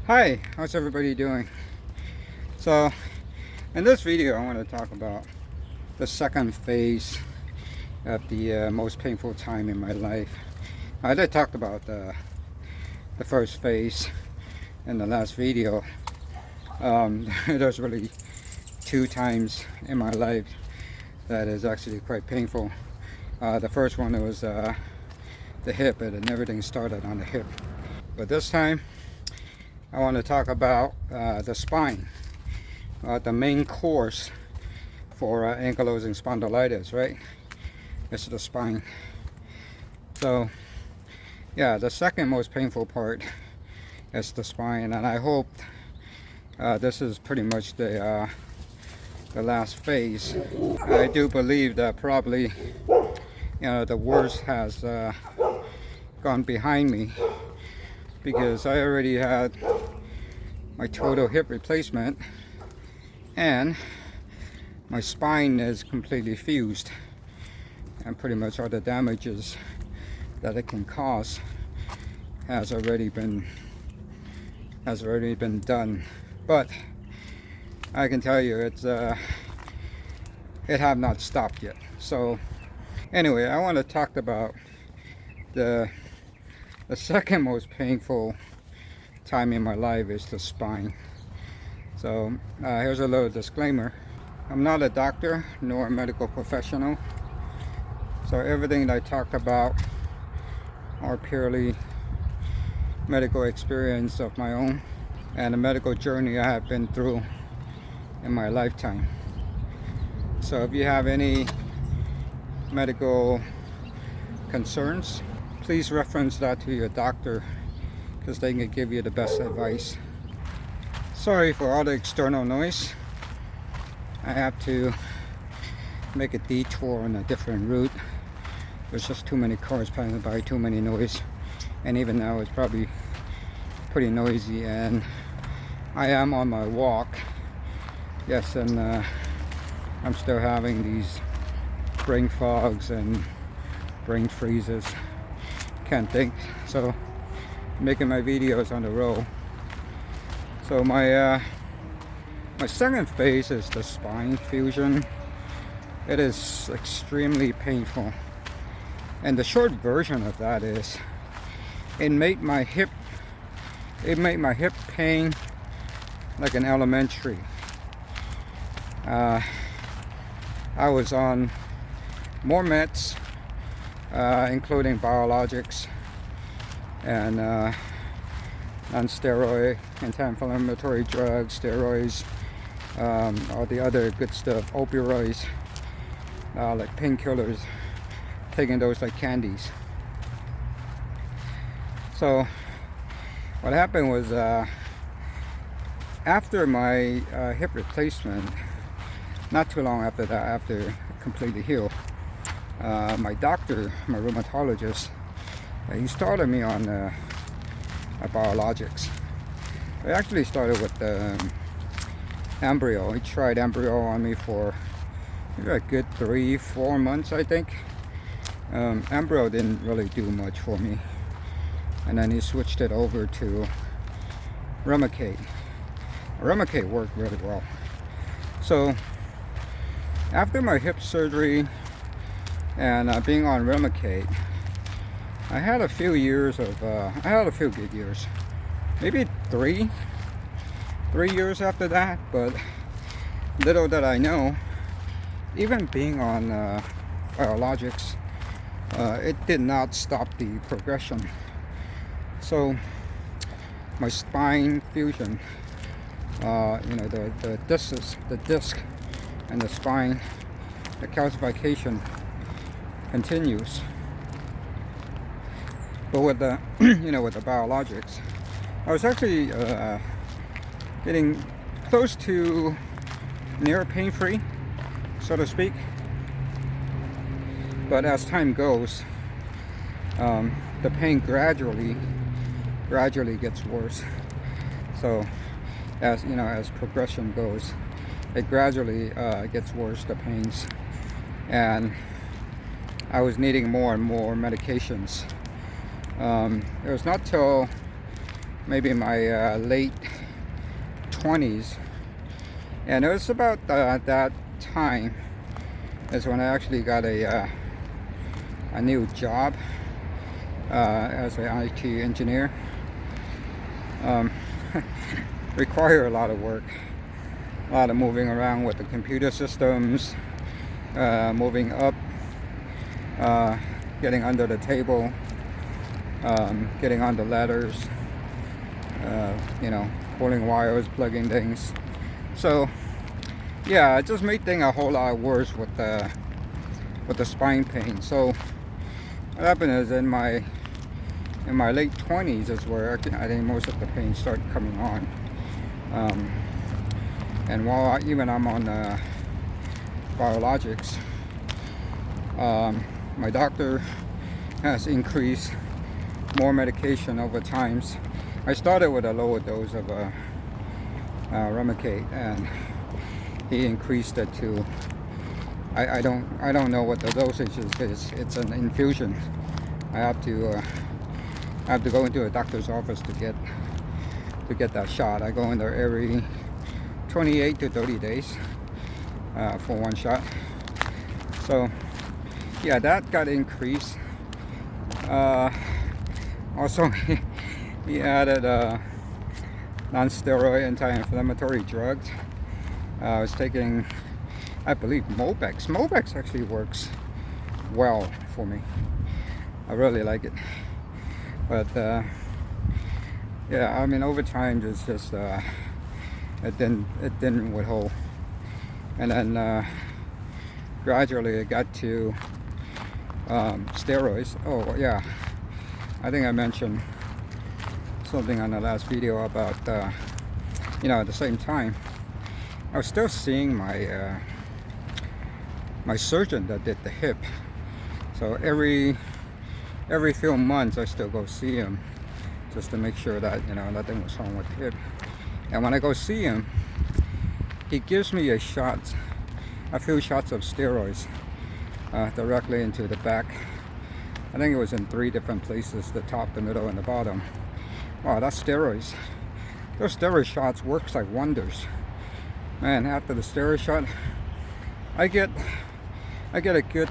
Hi, how's everybody doing? So in this video I want to talk about the second phase of the most painful time in my life. I did talk about the first phase in the last video. There's really two times in my life that is actually quite painful. The first one was the hip, and everything started on the hip. But this time I want to talk about the spine, the main course for ankylosing spondylitis, right? It's the spine. So yeah, the second most painful part is the spine, and I hope this is pretty much the last phase. I do believe that probably the worst has gone behind me, because I already had my total hip replacement and my spine is completely fused, and pretty much all the damages that it can cause has already been done. But I can tell you it have not stopped yet. So anyway, I want to talk about the second most painful time in my life is the spine. So here's a little disclaimer. I'm not a doctor nor a medical professional, so everything that I talk about are purely medical experience of my own and a medical journey I have been through in my lifetime. So if you have any medical concerns, please reference that to your doctor, because they can give you the best advice. Sorry for all the external noise. I have to make a detour on a different route. There's just too many cars passing by, too many noise, and even now it's probably pretty noisy. And I am on my walk, yes, and I'm still having these brain fogs and brain freezes. Can't think, so making my videos on the road. So my second phase is the spine fusion. It is extremely painful, and the short version of that is it made my hip pain like an elementary. I was on more meds, including biologics and non-steroid anti-inflammatory drugs, steroids, all the other good stuff, opioids, like painkillers, taking those like candies. So what happened was, after my hip replacement, not too long after that, after it completely healed, my doctor, my rheumatologist, he started me on biologics. I actually started with embryo. He tried embryo on me for maybe a good 3-4 months, I think. Embryo didn't really do much for me, and then he switched it over to Remicade. Remicade worked really well. So after my hip surgery and being on Remicade, I had a few years of I had a few good years, maybe three years after that. But little did I know, even being on biologics, it did not stop the progression. So my spine fusion, the disc and the spine, the calcification continues. But with the with the biologics, I was actually getting close to near pain-free, so to speak. But as time goes, the pain gradually gets worse. So as progression goes, it gradually gets worse, the pains, and I was needing more and more medications. It was not till maybe my late 20s, and it was about that time is when I actually got a new job as an IT engineer. Require a lot of work, a lot of moving around with the computer systems, moving up, getting under the table, getting on the ladders, you know, pulling wires, plugging things. So yeah, it just made things a whole lot worse with the spine pain. So what happened is in my late 20s is where I think most of the pain started coming on. And while even I'm on biologics, my doctor has increased more medication over times. I started with a lower dose of Remicade, and he increased it to, I don't know what the dosage is. It's an infusion. I have to go into a doctor's office to get that shot. I go in there every 28 to 30 days for one shot. So yeah, that got increased. Also, he added non-steroid anti-inflammatory drugs. I was taking, I believe, Mobex. Mobex actually works well for me. I really like it. But yeah, I mean, over time, it's just it didn't withhold, and then gradually it got to steroids. Oh yeah, I think I mentioned something on the last video about you know, at the same time I was still seeing my my surgeon that did the hip. So every few months I still go see him just to make sure that, you know, nothing was wrong with the hip. And when I go see him, he gives me a few shots of steroids directly into the back. I think it was in 3 different places: the top, the middle, and the bottom. Wow, that's steroids. Those steroid shots works like wonders. Man, after the steroid shot, I get a good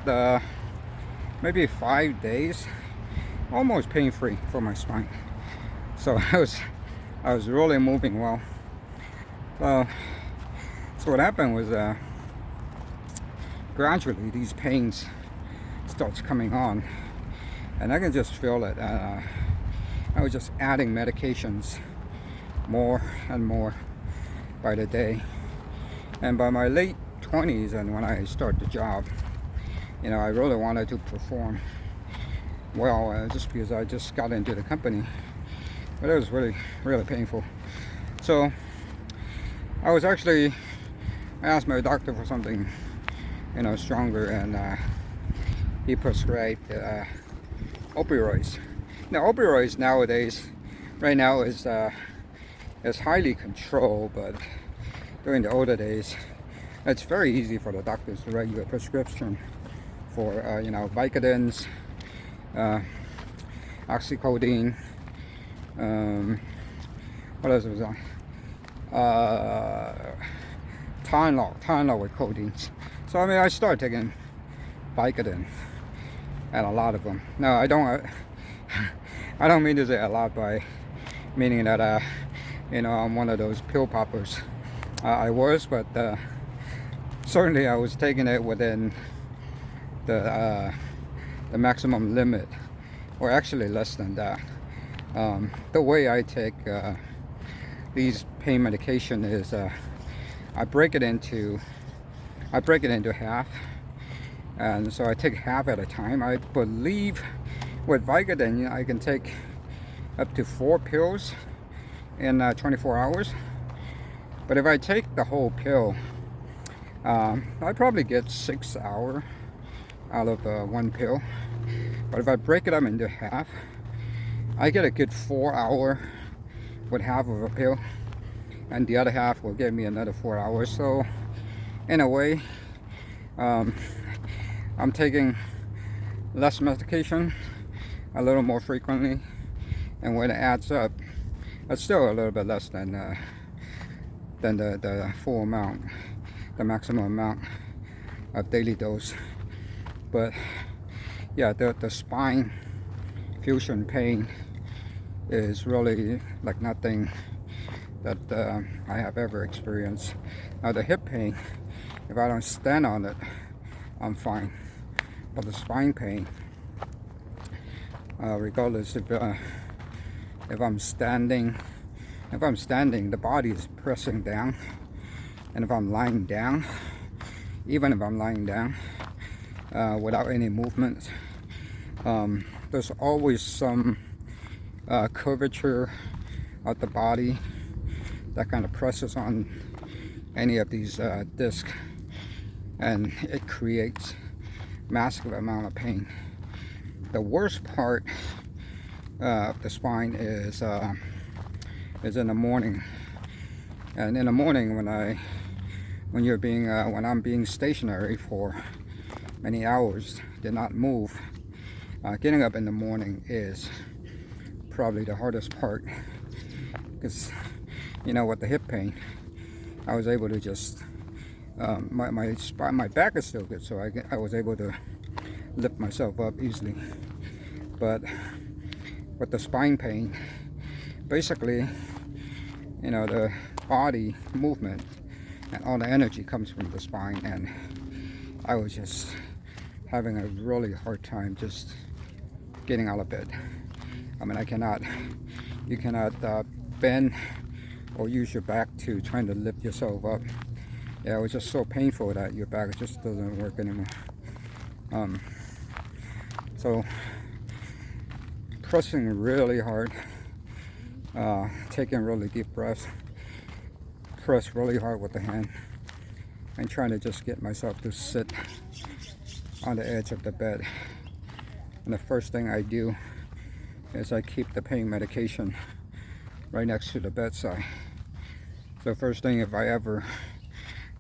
maybe 5 days almost pain-free for my spine. So I was really moving well. So what happened was gradually these pains starts coming on, and I can just feel it. I was just adding medications more and more by the day, and by my late 20s and when I start the job, you know, I really wanted to perform well, just because I just got into the company. But it was really painful. So I asked my doctor for something, you know, stronger, and he prescribed opioids. Now opioids nowadays, right now, is highly controlled, but during the older days, it's very easy for the doctors to write you a prescription for you know, Vicodins, oxycodone, what else was that? Tylenol with codeines. So I mean, I started taking Vicodin, and a lot of them. No, I don't mean to say a lot by meaning that you know, I'm one of those pill poppers. I was, but certainly I was taking it within the maximum limit, or actually less than that. The way I take these pain medication is I break it into half, and so I take half at a time. I believe with Vicodin I can take up to 4 pills in 24 hours. But if I take the whole pill, I probably get 6 hours out of one pill. But if I break it up into half, I get a good 4 hours with half of a pill, and the other half will give me another 4 hours. So in a way, I'm taking less medication a little more frequently, and when it adds up, It's still a little bit less than the full amount, the maximum amount of daily dose. But yeah, the spine fusion pain is really like nothing that I have ever experienced. Now the hip pain, if I don't stand on it, I'm fine. But the spine pain, regardless if I'm standing, the body is pressing down, and if I'm lying down, even if I'm lying down without any movement, there's always some curvature of the body that kind of presses on any of these discs, and it creates massive amount of pain. The worst part of the spine is in the morning, and in the morning when I'm being stationary for many hours, did not move, getting up in the morning is probably the hardest part, because with the hip pain, I was able to just my back is still good, so I was able to lift myself up easily. But with the spine pain, basically, the body movement and all the energy comes from the spine, and I was just having a really hard time just getting out of bed. I mean, you cannot bend or use your back to trying to lift yourself up. Yeah, it was just so painful that your back just doesn't work anymore. So pressing really hard, taking really deep breaths, press really hard with the hand, and trying to just get myself to sit on the edge of the bed. And the first thing I do is I keep the pain medication right next to the bedside. So first thing, if I ever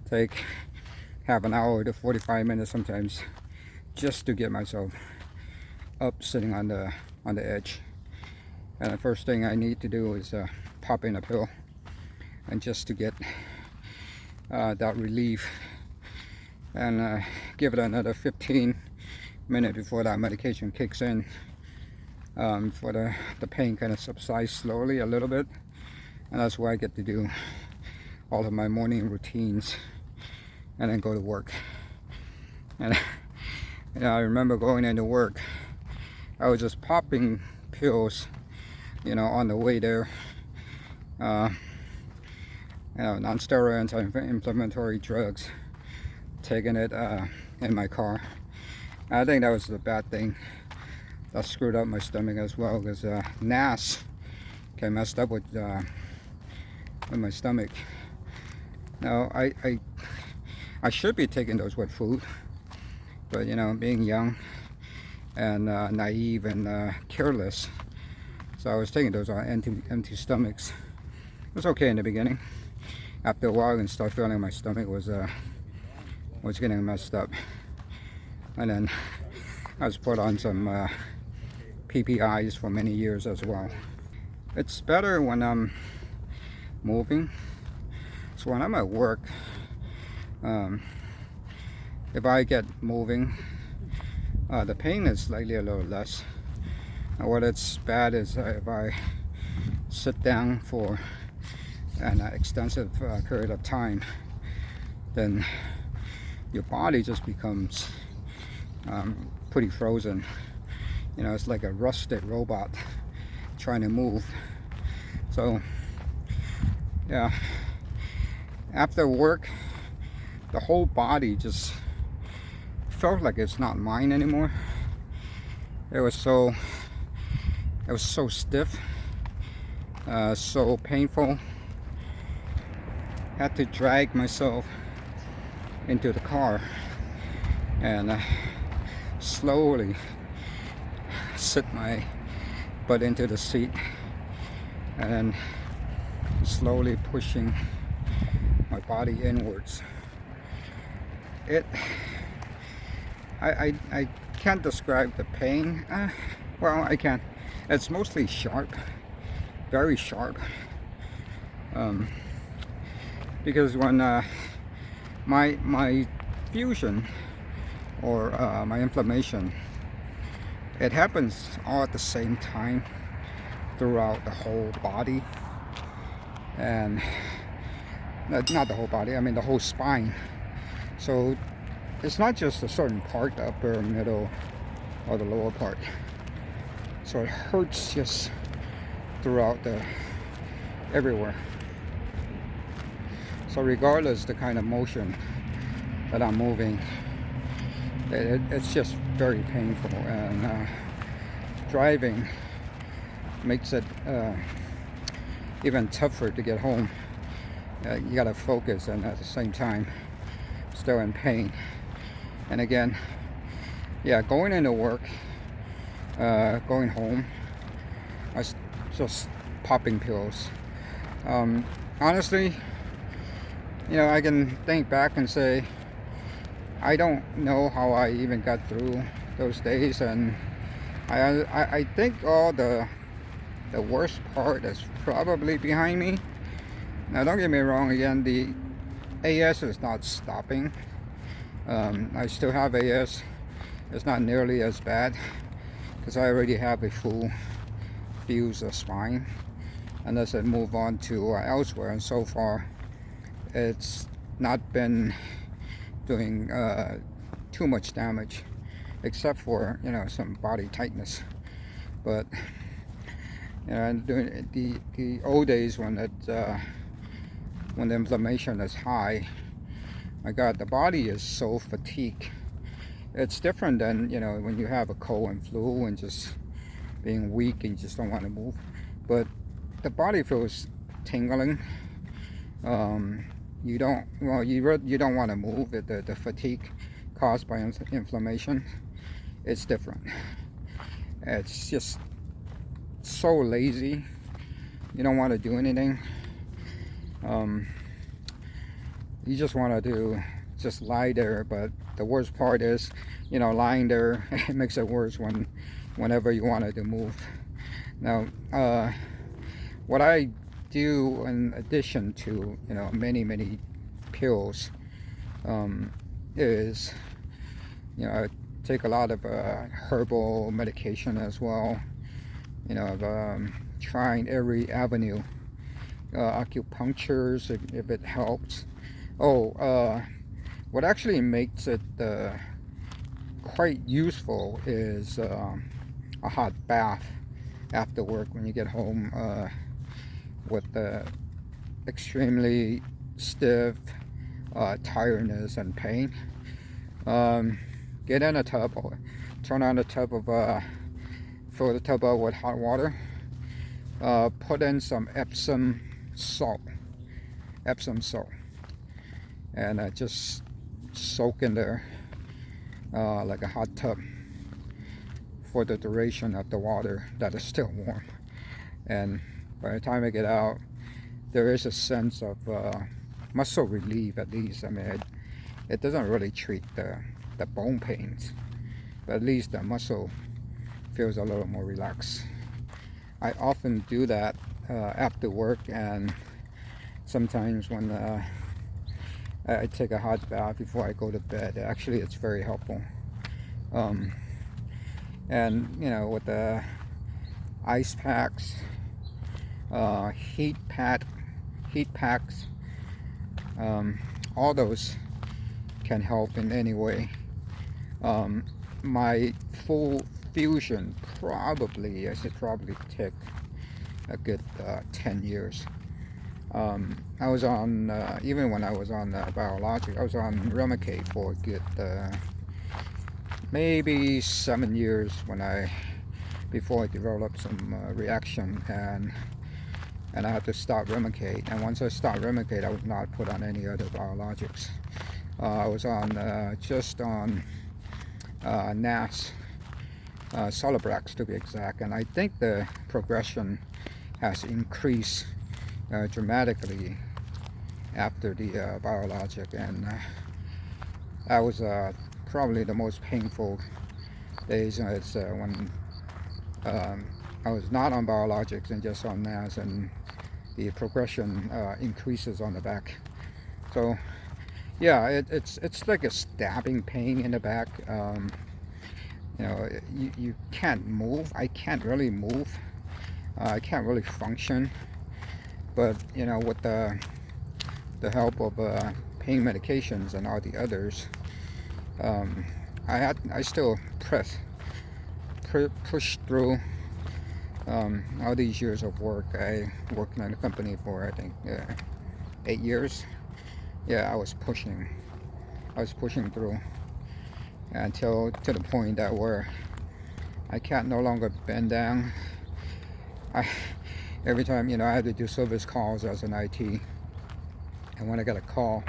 take half an hour to 45 minutes sometimes just to get myself up, sitting on the edge, and the first thing I need to do is pop in a pill, and just to get that relief, and give it another 15 minutes before that medication kicks in, for the pain kind of subsides slowly a little bit. And that's where I get to do all of my morning routines and then go to work. And I remember going into work, I was just popping pills, on the way there, non-steroid anti-inflammatory drugs, taking it in my car. And I think that was the bad thing that screwed up my stomach as well, because NAS came messed up with my stomach. Now I should be taking those with food, but being young and naive and careless, so I was taking those on empty stomachs. It was okay in the beginning. After a while, I started feeling my stomach was getting messed up, and then I was put on some PPIs for many years as well. It's better when I'm moving. So when I'm at work, if I get moving, the pain is slightly a little less. And what it's bad is if I sit down for an extensive period of time, then your body just becomes pretty frozen. It's like a rusted robot trying to move. So yeah, after work, the whole body just felt like it's not mine anymore. It was so stiff, so painful. Had to drag myself into the car and slowly sit my butt into the seat, and then slowly pushing my body inwards. I can't describe the pain. Well, I can. It's mostly sharp very sharp. Because when my fusion or my inflammation, it happens all at the same time throughout the whole body, and not the whole body, I mean the whole spine. So it's not just a certain part, the upper, middle, or the lower part. So it hurts just throughout everywhere. So regardless the kind of motion that I'm moving, it's just very painful, and driving makes it even tougher to get home. You gotta focus, and at the same time still in pain. And again, yeah, going into work, going home, I was just popping pills. Honestly, you know, I can think back and say I don't know how I even got through those days, and I think all the worst part is probably behind me. Now don't get me wrong, again, the AS is not stopping. I still have AS. It's not nearly as bad because I already have a full fuse of spine, unless I move on to elsewhere, and so far it's not been doing too much damage, except for, you know, some body tightness. But you know, during the old days when when the inflammation is high, my God, the body is so fatigued. It's different than, you know, when you have a cold and flu and just being weak and you just don't want to move. But the body feels tingling. You don't want to move. The fatigue caused by inflammation, it's different. It's just so lazy. You don't want to do anything. You just want to just lie there. But the worst part is, you know, lying there, it makes it worse whenever you wanted to move. Now, what I do in addition to, you know, many pills, is, you know, I take a lot of herbal medication as well. You know, I've trying every avenue, acupunctures if it helps. What actually makes it quite useful is a hot bath after work when you get home with the extremely stiff tiredness and pain. Get in a tub, or turn on the tub fill the tub up with hot water, put in some Epsom salt, and just soak in there like a hot tub for the duration of the water that is still warm. And by the time I get out, there is a sense of muscle relief, at least. I mean, it doesn't really treat the bone pains, but at least the muscle feels a little more relaxed. I often do that after work, and sometimes when I take a hot bath before I go to bed. Actually, it's very helpful. And you know, with the ice packs, heat packs, all those can help in any way. My full fusion I should probably take a good 10 years. I was on, even when I was on Biologic, I was on Remicade for a good maybe 7 years before I developed some reaction, and I had to stop Remicade. And once I stopped Remicade, I was not put on any other biologics. I was on just on NAS, Celebrex to be exact, and I think the progression has increased dramatically after the Biologic, and that was probably the most painful days. It's when I was not on biologics and just on NAS, and the progression increases on the back. So yeah, it's like a stabbing pain in the back. You know, you can't move. I can't really move. I can't really function. But you know, with the help of pain medications and all the others, I still push through all these years of work. I worked in a company for, I think, 8 years. Yeah, I was pushing through until to the point that where I can't no longer bend down. Every time, you know, I had to do service calls as an IT, and when I got a call,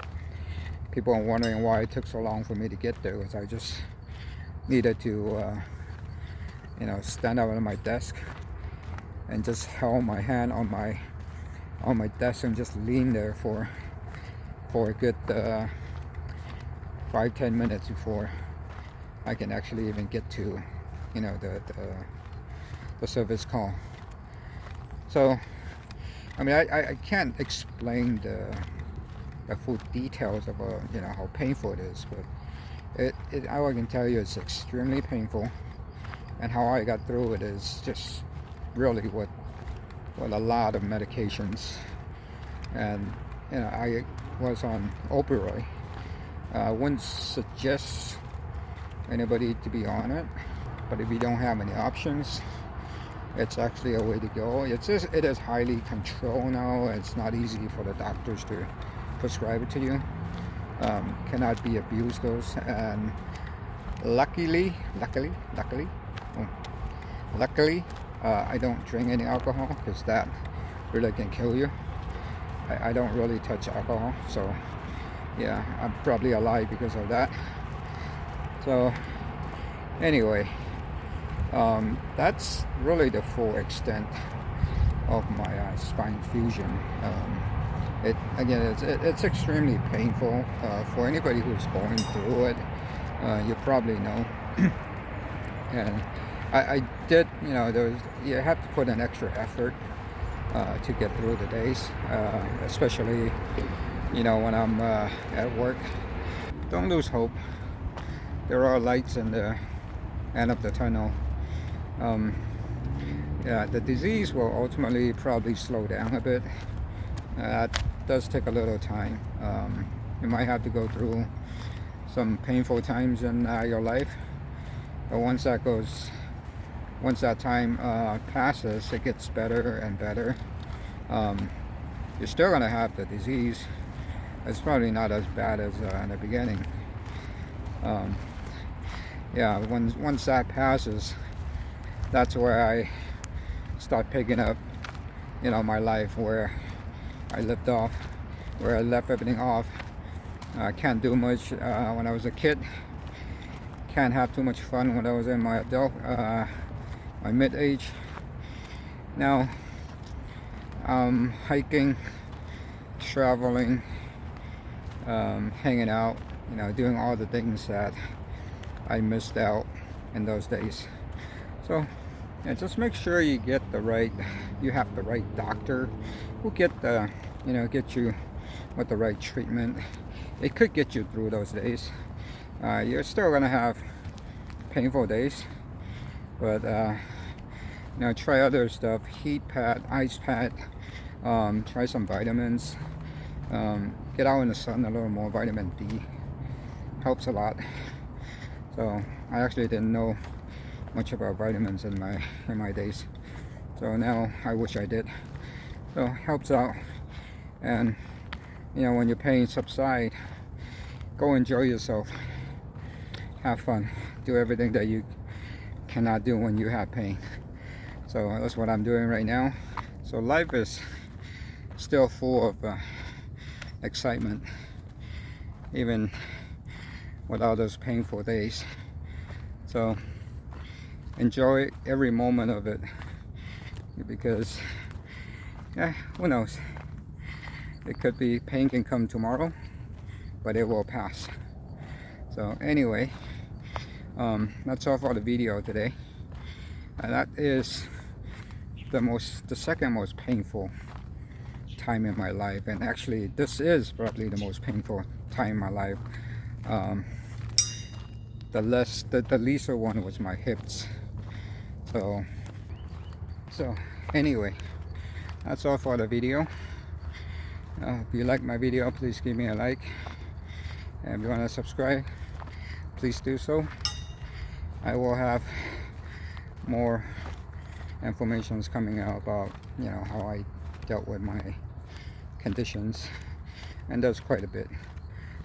people are wondering why it took so long for me to get there, because I just needed to you know, stand up at my desk and just hold my hand on my desk and just lean there for a good 5-10 minutes before I can actually even get to, you know, the service call. So I mean, I can't explain the full details of you know, how painful it is, but all I can tell you is extremely painful, and how I got through it is just really with a lot of medications. And you know, I was on opioid. I wouldn't suggest anybody to be on it, but if you don't have any options, it's actually a way to go. It is highly controlled now. It's not easy for the doctors to prescribe it to you. Cannot be abused, those. And luckily, I don't drink any alcohol, because that really can kill you. I don't really touch alcohol, so yeah, I'm probably alive because of that. So anyway, that's really the full extent of my spine fusion. It's extremely painful for anybody who's going through it. You probably know. And I did, you know, you have to put an extra effort to get through the days, especially, you know, when I'm at work. Don't lose hope. There are lights in the end of the tunnel. Yeah, the disease will ultimately probably slow down a bit. That does take a little time. You might have to go through some painful times in your life, but once that time passes, it gets better and better. You're still gonna have the disease. It's probably not as bad as in the beginning. Yeah, once that passes, that's where I start picking up, you know, my life, where I left everything off. I can't do much when I was a kid. Can't have too much fun when I was in my my mid-age. Now hiking, traveling, hanging out, you know, doing all the things that I missed out in those days. So yeah, just make sure you have the right doctor who get you with the right treatment. It could get you through those days. You're still gonna have painful days, but you know, try other stuff: heat pad, ice pad. Try some vitamins. Get out in the sun a little more. Vitamin D helps a lot. So I actually didn't know much about vitamins in my days, so now I wish I did. So helps out. And you know, when your pain subside, go enjoy yourself, have fun, do everything that you cannot do when you have pain. So that's what I'm doing right now. So life is still full of excitement, even with all those painful days. So enjoy every moment of it, because yeah, who knows, it could be, pain can come tomorrow, but it will pass. So anyway, that's all for the video today. That is the second most painful time in my life, and actually this is probably the most painful time in my life. The lesser one was my hips. So anyway, that's all for the video. If you like my video, please give me a like, and if you want to subscribe, please do so. I will have more informations coming out about, you know, how I dealt with my conditions, and there's quite a bit.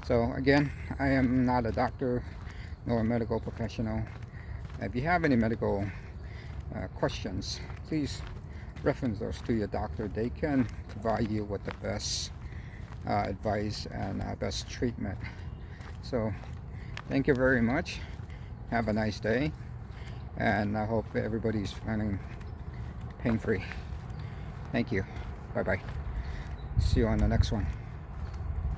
So again, I am not a doctor nor a medical professional. If you have any medical questions, please reference those to your doctor. They can provide you with the best advice and best treatment. So thank you very much. Have a nice day, and I hope everybody's feeling pain-free. Thank you. Bye bye. See you on the next one.